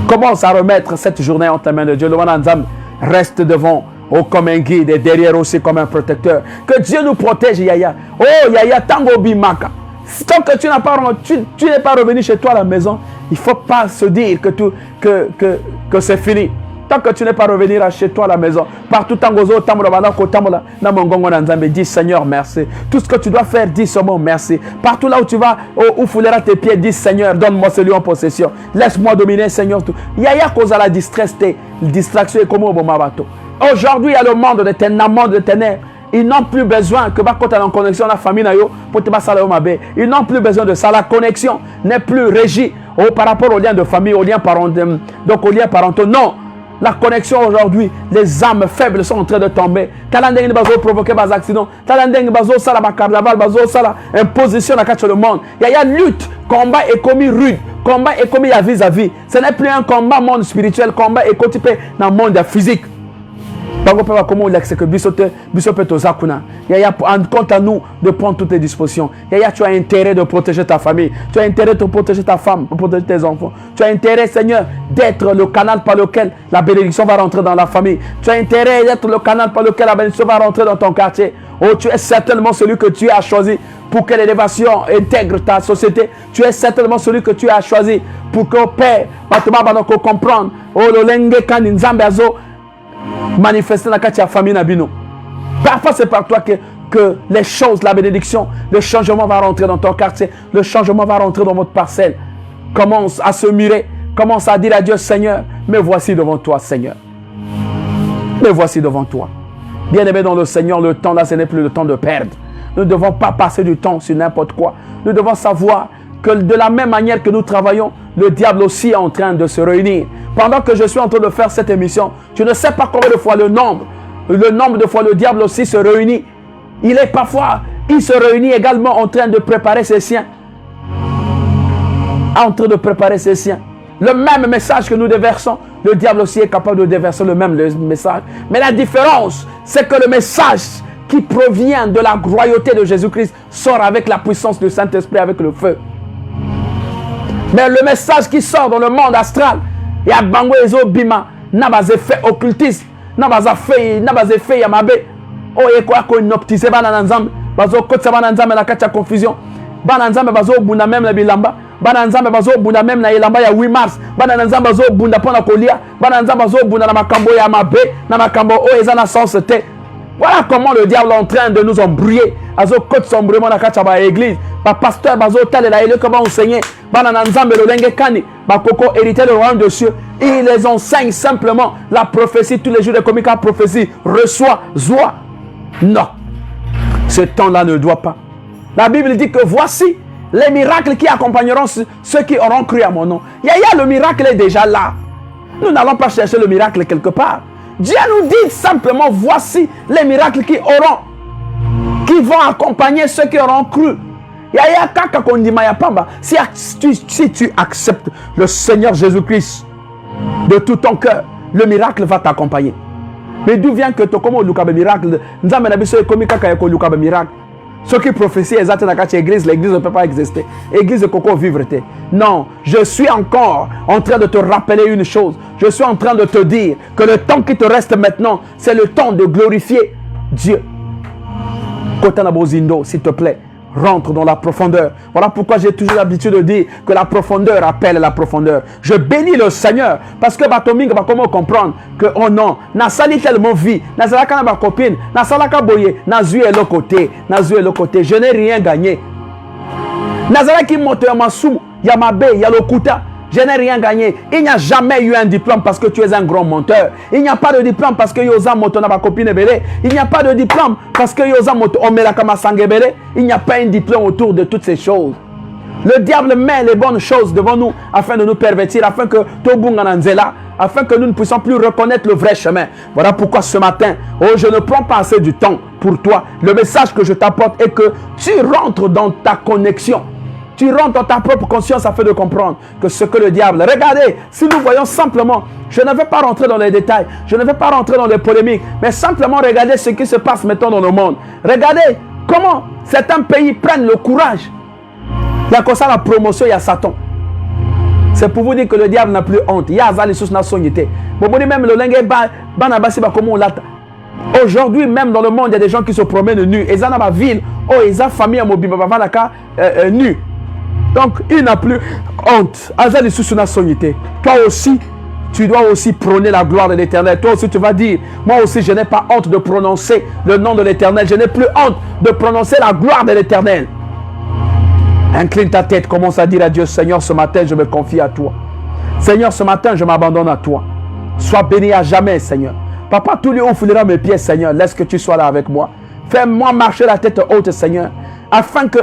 Commence à remettre cette journée entre les mains de Dieu. Le Wananzam reste devant, comme un guide, et derrière aussi comme un protecteur. Que Dieu nous protège, Yaya. Oh, Yaya, tango bimaka. Tant que tu n'es pas revenu chez toi à la maison, il ne faut pas se dire que c'est fini. Tant que tu n'es pas revenu chez toi à la maison, partout, dis Seigneur, merci. Tout ce que tu dois faire, dis seulement merci. Partout là où tu vas, où fouleras tes pieds, dis Seigneur, donne-moi celui en possession. Laisse-moi dominer, Seigneur. Il y a cause à la distraction et comment au bon mabato. Aujourd'hui, il y a le monde de ténèbres. Ils n'ont plus besoin que quand tu as en connexion la famille pour te passer au mabé. Ils n'ont plus besoin de ça. La connexion n'est plus régie par rapport aux liens de famille, aux liens parentaux. Donc aux liens parentaux. Non. La connexion aujourd'hui, les âmes faibles sont en train de tomber. Talandeng bazo provoquer des accidents. Talandeng bazo sala carnaval, bazo sala imposition dans le monde. Il y a lutte, combat est commis rude, combat est commis à vis-à-vis. Ce n'est plus un combat monde spirituel, combat est cotypé dans le monde physique. Comment il que compte à nous de prendre toutes les dispositions. Tu as intérêt de protéger ta famille. Tu as intérêt de protéger ta femme, de protéger tes enfants. Tu as intérêt, Seigneur, d'être le canal par lequel la bénédiction va rentrer dans la famille. Tu as intérêt d'être le canal par lequel la bénédiction va rentrer dans ton quartier. Oh, tu es certainement celui que tu as choisi pour que l'élévation intègre ta société. Tu es certainement celui que tu as choisi pour que Père, comprendre. Oh, le lenge kan nzambeazo manifester dans la famille Nabino. Parfois c'est par toi que les choses, la bénédiction, le changement va rentrer dans ton quartier, le changement va rentrer dans votre parcelle. Commence à se mirer, commence à dire à Dieu, Seigneur, me voici devant toi, Seigneur. Me voici devant toi. Bien-aimé dans le Seigneur, le temps là, ce n'est plus le temps de perdre. Nous ne devons pas passer du temps sur n'importe quoi. Nous devons savoir que de la même manière que nous travaillons, le diable aussi est en train de se réunir. Pendant que je suis en train de faire cette émission, je ne sais pas combien de fois le nombre de fois le diable aussi se réunit. Il se réunit également en train de préparer ses siens. En train de préparer ses siens. Le même message que nous déversons, le diable aussi est capable de déverser le même message. Mais la différence, c'est que le message qui provient de la royauté de Jésus-Christ sort avec la puissance du Saint-Esprit, avec le feu. Mais le message qui sort dans le monde astral, il y a bango ezo bima, n'a pas effet occultisme, n'a pas effet yamabe. Oh, et quoi qu'on optise bananzam, bazo kotsa bananzam la kacha confusion. Bananzam bazo bunda même la bilamba, bananzam bazo bunda même na ilamba ya 8 mars, bananzam bazo bunda pona kolia, bananzam bazo bunda na makambo ya mabe, na makambo o ezana sens te. Voilà comment le diable est en train de nous embrouiller. Azo côte sombrement na kacha ba église. Ba pasteur bazo tale la ele comment enseigner. Banana nzambe lo lenge kani. Ba koko hérité le royaume de cieux. Il les enseigne simplement la prophétie tous les jours de comique prophétie. Reçois, joie. Non. Ce temps-là ne doit pas. La Bible dit que voici les miracles qui accompagneront ceux qui auront cru à mon nom. Le miracle est déjà là. Nous n'allons pas chercher le miracle quelque part. Dieu nous dit simplement, voici les miracles qui vont accompagner ceux qui auront cru. Si tu acceptes le Seigneur Jésus-Christ de tout ton cœur, le miracle va t'accompagner. Mais d'où vient que tu comme le miracle? Ceux qui prophétient exactement dans l'église ne peut pas exister. L'église de Coco vivre. Non, je suis encore en train de te rappeler une chose. Je suis en train de te dire que le temps qui te reste maintenant, c'est le temps de glorifier Dieu. Kotana Bozindo, s'il te plaît, rentre dans la profondeur. Voilà pourquoi j'ai toujours l'habitude de dire que la profondeur appelle la profondeur. Je bénis le Seigneur parce que Batoming va comment comprendre que oh non, na sali tellement vie, na salaka na ba copine, na salaka boye, na zui et le côté, je n'ai rien gagné. Na salaki moto ya masumu, ya mabe, ya lokuta. Je n'ai rien gagné. Il n'y a jamais eu un diplôme parce que tu es un grand monteur. Il n'y a pas de diplôme parce que Yosa Moto n'a pas copine belé. Il n'y a pas de diplôme parce que Yosa Moto Omelakama Sangebele. Il n'y a pas un diplôme autour de toutes ces choses. Le diable met les bonnes choses devant nous afin de nous pervertir, afin que afin que nous ne puissions plus reconnaître le vrai chemin. Voilà pourquoi ce matin, je ne prends pas assez du temps pour toi. Le message que je t'apporte est que tu rentres dans ta connexion. Tu rentres dans ta propre conscience afin de comprendre que ce que le diable... Regardez, si nous voyons simplement, je ne vais pas rentrer dans les détails, je ne vais pas rentrer dans les polémiques, mais simplement regarder ce qui se passe maintenant dans le monde. Regardez comment certains pays prennent le courage. Il y a comme ça la promotion, il y a Satan. C'est pour vous dire que le diable n'a plus honte. Il y a Azali sous la sonité. Même le lingue, comment on l'attend. Aujourd'hui, même dans le monde, il y a des gens qui se promènent nus. Ils ont dans ma ville, ils ont famille à mobile, nus. Donc, il n'a plus honte. Toi aussi, tu dois aussi prôner la gloire de l'Éternel. Toi aussi, tu vas dire, moi aussi, je n'ai pas honte de prononcer le nom de l'Éternel. Je n'ai plus honte de prononcer la gloire de l'Éternel. Incline ta tête, commence à dire à Dieu, Seigneur, ce matin, je me confie à toi. Seigneur, ce matin, je m'abandonne à toi. Sois béni à jamais, Seigneur. Papa, tout le haut foulera mes pieds, Seigneur. Laisse que tu sois là avec moi. Fais-moi marcher la tête haute, Seigneur, afin que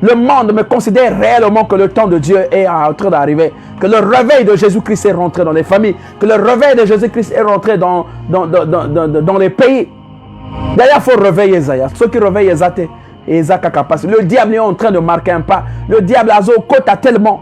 le monde me considère réellement que le temps de Dieu est en train d'arriver. Que le réveil de Jésus-Christ est rentré dans les familles. Que le réveil de Jésus-Christ est rentré dans les pays. D'ailleurs, il faut réveiller Esaïa. Ceux qui réveillent Ezate, le diable est en train de marquer un pas. Le diable a côté tellement.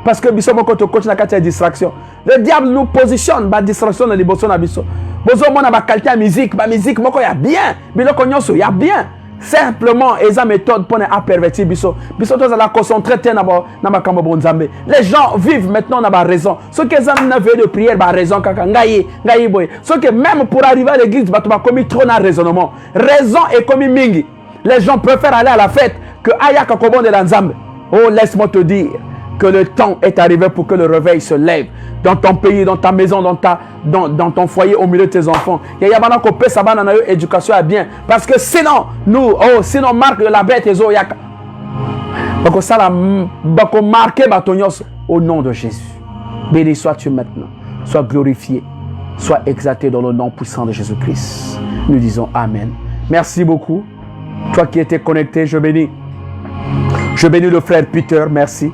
Parce que Bissot Moko coach na kati distraction. Le diable nous positionne ba distraction dans les bosso na biso. Bozo mona ba qualité musique, ba musique moko ya bien. Biloko nyonso ya bien. Simplement, eza méthode pour ne pervertir biso. Biso to za la concentrer na makambo bonzambe. Les gens vivent maintenant na ba raison. Ceux qui ont une veille de prière ba raison kaka ngai boy. Ceux qui même pour arriver à l'église ba to ba commis trop na raisonnement. Raison est commis mingi. Les gens préfèrent aller à la fête que ayaka kobo de la nzambe. Oh, laisse-moi te dire que le temps est arrivé pour que le réveil se lève dans ton pays, dans ta maison, dans ton foyer, au milieu de tes enfants. Il y a des gens qui ont éducation à bien. Parce que sinon, sinon marque la bête et zoyaka. Donc ça la marqué au nom de Jésus. Béni sois-tu maintenant. Sois glorifié. Sois exalté dans le nom puissant de Jésus-Christ. Nous disons Amen. Merci beaucoup. Toi qui étais connecté, je bénis. Je bénis le frère Peter, merci.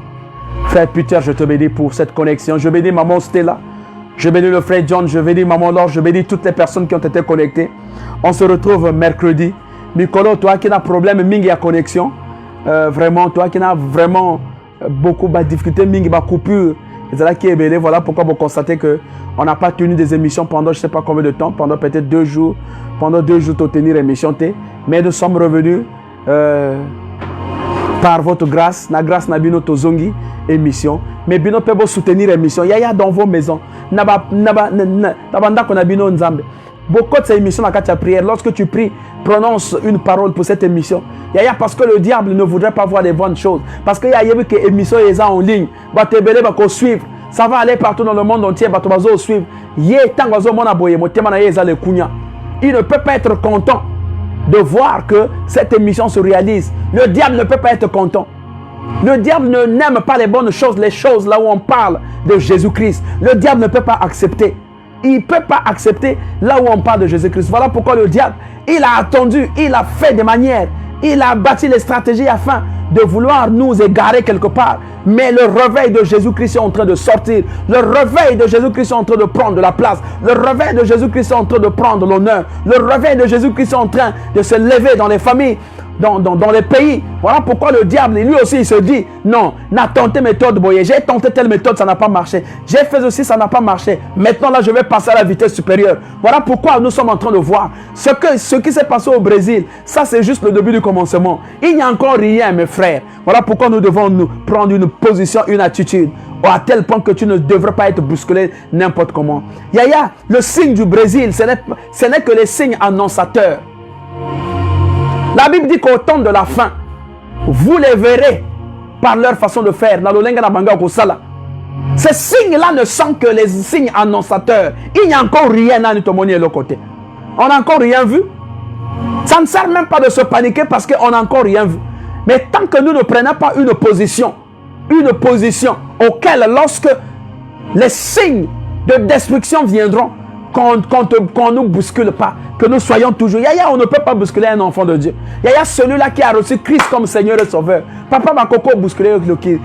Frère Peter, je te bénis pour cette connexion. Je bénis maman Stella. Je bénis le frère John. Je bénis maman Laure. Je bénis toutes les personnes qui ont été connectées. On se retrouve mercredi. Nicolo, toi qui as problème, mingi à connexion. Vraiment, toi qui as vraiment beaucoup de difficultés, mingi à coupure. Voilà pourquoi vous constatez qu'on n'a pas tenu des émissions pendant je ne sais pas combien de temps. Pendant peut-être 2 jours. Pendant 2 jours, tu tenir émission. Mais nous sommes revenus par votre grâce. La grâce n'a bino tozongi émission. Mais bino peut soutenir émission. Yaya dans vos maisons. Beaucoup de ces émissions dans la prière. Lorsque tu pries, prononce une parole pour cette émission. Yaya parce que le diable ne voudrait pas voir les bonnes choses. Parce qu'il y a eu que émission est en ligne. Suivre. Ça va aller partout dans le monde entier. Suivre. Il ne peut pas être content de voir que cette émission se réalise. Le diable ne peut pas être content. Le diable n'aime pas les bonnes choses, les choses là où on parle de Jésus-Christ. Le diable ne peut pas accepter. Il ne peut pas accepter là où on parle de Jésus-Christ. Voilà pourquoi le diable, il a attendu, il a fait de manière Il a bâti les stratégies afin de vouloir nous égarer quelque part. Mais le réveil de Jésus-Christ est en train de sortir. Le réveil de Jésus-Christ est en train de prendre de la place. Le réveil de Jésus-Christ est en train de prendre l'honneur. Le réveil de Jésus-Christ est en train de se lever dans les familles, dans les pays. Voilà pourquoi le diable, lui aussi, il se dit, non, n'a tenté méthode Boye. J'ai tenté telle méthode, ça n'a pas marché. J'ai fait aussi, ça n'a pas marché. Maintenant, là, je vais passer à la vitesse supérieure. Voilà pourquoi nous sommes en train de voir ce qui s'est passé au Brésil. Ça, c'est juste le début du commencement. Il n'y a encore rien, mes frères. Voilà pourquoi nous devons nous prendre une position, une attitude, à tel point que tu ne devrais pas être bousculé n'importe comment. Yaya, le signe du Brésil, ce n'est que les signes annonciateurs. La Bible dit qu'au temps de la fin, vous les verrez par leur façon de faire. Ces signes-là ne sont que les signes annonciateurs. Il n'y a encore rien à nous témoigner de l'autre côté. On n'a encore rien vu. Ça ne sert même pas de se paniquer parce qu'on n'a encore rien vu. Mais tant que nous ne prenons pas une position auquel, lorsque les signes de destruction viendront, qu'on ne nous bouscule pas, que nous soyons toujours. Yaya, on ne peut pas bousculer un enfant de Dieu. Yaya, celui-là qui a reçu Christ comme Seigneur et Sauveur. Papa m'a coco bousculé le qu'il.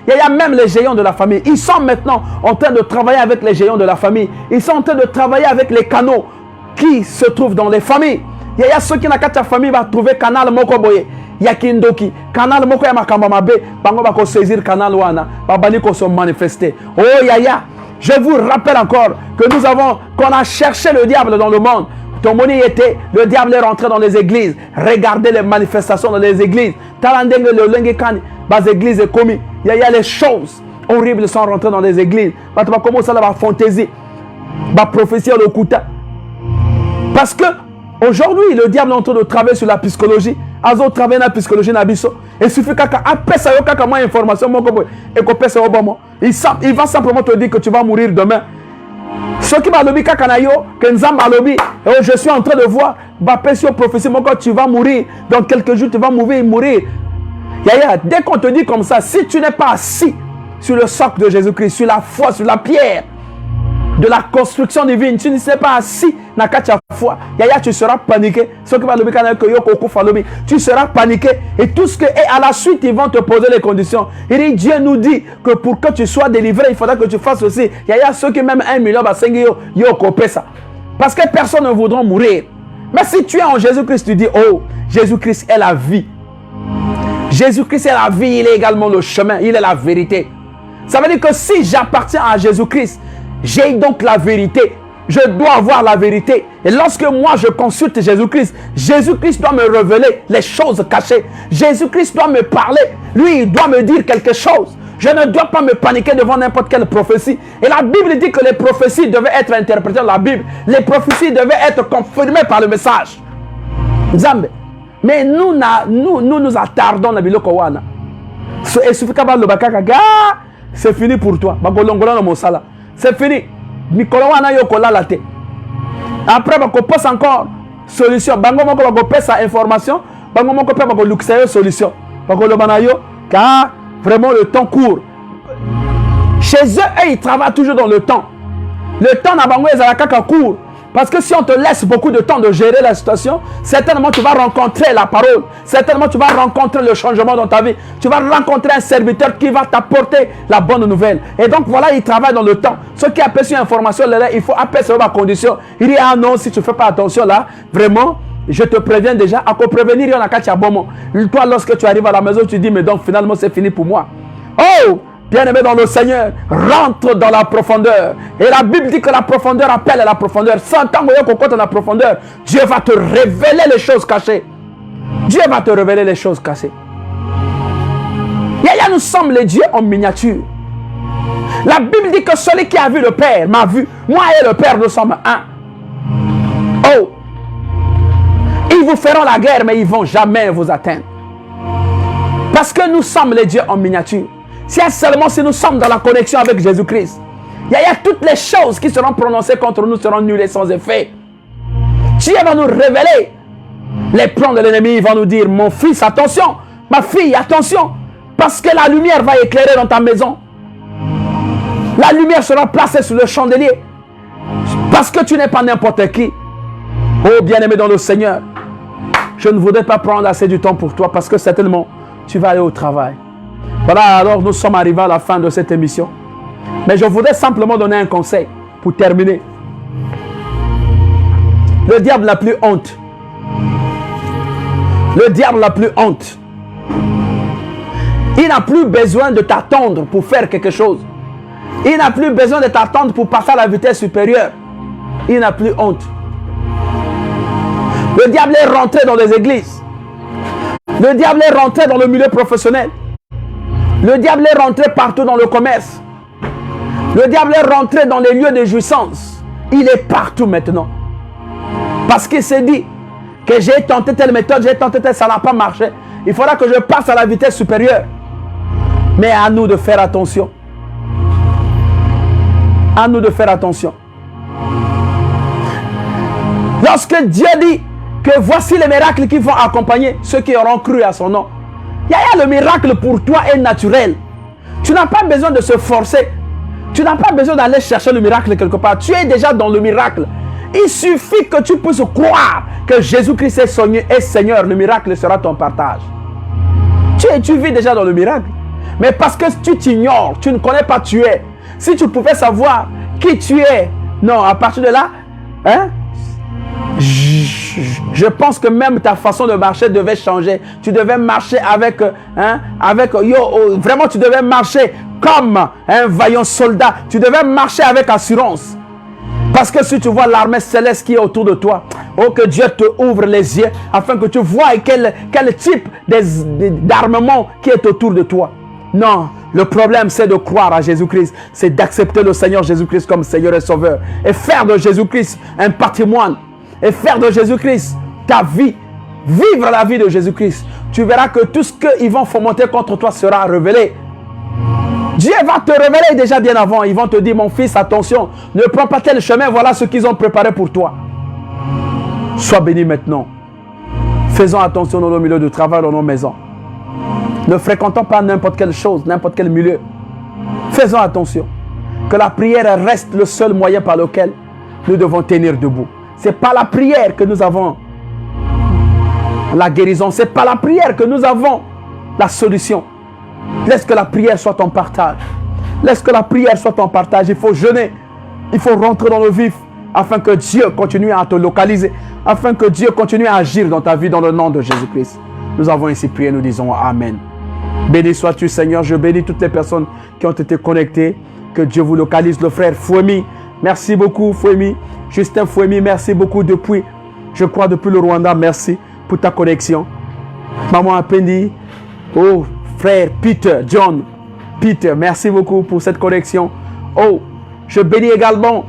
Yaya, même les géants de la famille, ils sont maintenant en train de travailler avec les géants de la famille. Ils sont en train de travailler avec les canaux qui se trouvent dans les familles. Yaya, ceux qui n'ont qu'à ta famille va trouver canal Mokoboye. Yakindoki, canal Moko Yamakambamabe, Bango Bako saisir canal Wana, Babani ko se manifester. Oh Yaya, je vous rappelle encore que qu'on a cherché le diable dans le monde. Tomoni était, le diable est rentré dans les églises. Regardez les manifestations dans les églises. Talandeng le lengekan, bas églises est commis. Il y a les choses horribles sont rentrées dans les églises. Bah tu vas commencer à la fantaisie, bah prophétie le kuta. Parce que aujourd'hui, le diable est en train de travailler sur la psychologie. Azo travaille dans la psychologie nabiso. Il suffit qu'à ça y a moins information et il va simplement te dire que tu vas mourir demain. Ce qui m'a lobby kakanayo, que Nzamba lobby, je suis en train de voir, prophétie, quand tu vas mourir, dans quelques jours tu vas mourir. Yaya, dès qu'on te dit comme ça, si tu n'es pas assis sur le socle de Jésus-Christ, sur la foi, sur la pierre de la construction divine, tu ne sais pas assis dans la foi, Yaya, tu seras paniqué. Ce qui va lobby kakanayo, tu seras paniqué. Et tout ce que, et à la suite, ils vont te poser les conditions. Il dit, Dieu nous dit que pour que tu sois délivré, il faudra que tu fasses aussi. Il y a ceux qui même 1 million, ça. Parce que personne ne voudra mourir. Mais si tu es en Jésus-Christ, tu dis, oh, Jésus-Christ est la vie. Jésus-Christ est la vie, il est également le chemin, il est la vérité. Ça veut dire que si j'appartiens à Jésus-Christ, j'ai donc la vérité. Je dois avoir la vérité. Et lorsque moi je consulte Jésus-Christ, Jésus-Christ doit me révéler les choses cachées. Jésus-Christ doit me parler. Lui, il doit me dire quelque chose. Je ne dois pas me paniquer devant n'importe quelle prophétie. Et la Bible dit que les prophéties devaient être interprétées dans la Bible. Les prophéties devaient être confirmées par le message. Zambe. Mais nous attardons la Bible Kowana. C'est fini pour toi. C'est fini. Après, on passe encore solution. Bango moko bako pesa information. Bango moko pe bako luxer solution. Bako le banayo car vraiment le temps court. Chez eux, ils travaillent toujours dans le temps. Le temps na bango ezalaka court. Parce que si on te laisse beaucoup de temps de gérer la situation, certainement tu vas rencontrer la parole. Certainement tu vas rencontrer le changement dans ta vie. Tu vas rencontrer un serviteur qui va t'apporter la bonne nouvelle. Et donc voilà, il travaille dans le temps. Ceux qui appellent sur information, il faut appeler sur ma condition. Il dit, ah non, si tu ne fais pas attention là, vraiment, je te préviens déjà. À quoi prévenir, il y en a qu'à bon. Toi, lorsque tu arrives à la maison, tu dis, mais donc finalement c'est fini pour moi. Oh! Bien-aimé dans le Seigneur, rentre dans la profondeur. Et la Bible dit que la profondeur appelle à la profondeur. Sans temps qu'on compte dans la profondeur, Dieu va te révéler les choses cachées. Dieu va te révéler les choses cachées. Yaya, nous sommes les dieux en miniature. La Bible dit que celui qui a vu le Père m'a vu. Moi et le Père, nous sommes un. Oh! Ils vous feront la guerre, mais ils ne vont jamais vous atteindre. Parce que nous sommes les dieux en miniature. C'est seulement si nous sommes dans la connexion avec Jésus-Christ. Il y a toutes les choses qui seront prononcées contre nous seront nulles et sans effet. Dieu va nous révéler les plans de l'ennemi. Il va nous dire, mon fils, attention. Ma fille, attention. Parce que la lumière va éclairer dans ta maison. La lumière sera placée sur le chandelier. Parce que tu n'es pas n'importe qui. Oh bien-aimé dans le Seigneur. Je ne voudrais pas prendre assez du temps pour toi parce que certainement, tu vas aller au travail. Voilà, alors nous sommes arrivés à la fin de cette émission. Mais je voudrais simplement donner un conseil pour terminer. Le diable n'a plus honte. Le diable n'a plus honte. Il n'a plus besoin de t'attendre pour faire quelque chose. Il n'a plus besoin de t'attendre pour passer à la vitesse supérieure. Il n'a plus honte. Le diable est rentré dans les églises. Le diable est rentré dans le milieu professionnel. Le diable est rentré partout dans le commerce. Le diable est rentré dans les lieux de jouissance. Il est partout maintenant. Parce qu'il s'est dit que j'ai tenté telle méthode, j'ai tenté telle, ça n'a pas marché. Il faudra que je passe à la vitesse supérieure. Mais à nous de faire attention. À nous de faire attention. Lorsque Dieu dit que voici les miracles qui vont accompagner ceux qui auront cru à son nom. Le miracle pour toi est naturel. Tu n'as pas besoin de se forcer. Tu n'as pas besoin d'aller chercher le miracle quelque part. Tu es déjà dans le miracle. Il suffit que tu puisses croire que Jésus-Christ est Seigneur. Le miracle sera ton partage. Tu vis déjà dans le miracle. Mais parce que tu t'ignores, tu ne connais pas qui tu es. Si tu pouvais savoir qui tu es, non, à partir de là, je pense que même ta façon de marcher devait changer. Tu devais marcher vraiment tu devais marcher comme un vaillant soldat. Tu devais marcher avec assurance. Parce que si tu vois l'armée céleste qui est autour de toi, oh que Dieu te ouvre les yeux afin que tu vois quel type d'armement qui est autour de toi. Non, le problème c'est de croire à Jésus-Christ, c'est d'accepter le Seigneur Jésus-Christ comme Seigneur et Sauveur et faire de Jésus-Christ un patrimoine et faire de Jésus-Christ ta vie, vivre la vie de Jésus-Christ. Tu verras que tout ce qu'ils vont fomenter contre toi sera révélé. Dieu va te révéler déjà bien avant. Ils vont te dire, mon fils, attention, ne prends pas tel chemin, voilà ce qu'ils ont préparé pour toi. Sois béni maintenant. Faisons attention dans nos milieux de travail, dans nos maisons. Ne fréquentons pas n'importe quelle chose, n'importe quel milieu. Faisons attention. Que la prière reste le seul moyen par lequel nous devons tenir debout. Ce n'est pas la prière que nous avons la guérison. Ce n'est pas la prière que nous avons la solution. Laisse que la prière soit ton partage. Laisse que la prière soit ton partage. Il faut jeûner. Il faut rentrer dans le vif afin que Dieu continue à te localiser. Afin que Dieu continue à agir dans ta vie dans le nom de Jésus-Christ. Nous avons ainsi prié, nous disons Amen. Béni sois-tu Seigneur. Je bénis toutes les personnes qui ont été connectées. Que Dieu vous localise. Le frère Fouemi. Merci beaucoup Fouemi. Justin Fouemi, merci beaucoup depuis le Rwanda. Merci pour ta connexion. Maman Apendi. Oh, frère Peter, John, Peter, merci beaucoup pour cette connexion. Oh, je bénis également,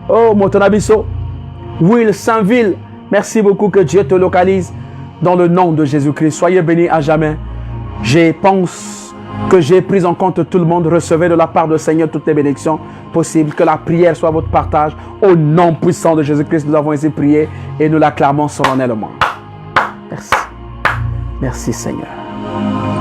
oh, Motonabiso, Will Saint-Ville, merci beaucoup, que Dieu te localise dans le nom de Jésus-Christ. Soyez bénis à jamais. Je pense que j'ai pris en compte tout le monde. Recevez de la part du Seigneur toutes les bénédictions possibles. Que la prière soit votre partage. Au nom puissant de Jésus-Christ, nous avons ainsi prié et nous l'acclamons solennellement. Merci. Merci Seigneur.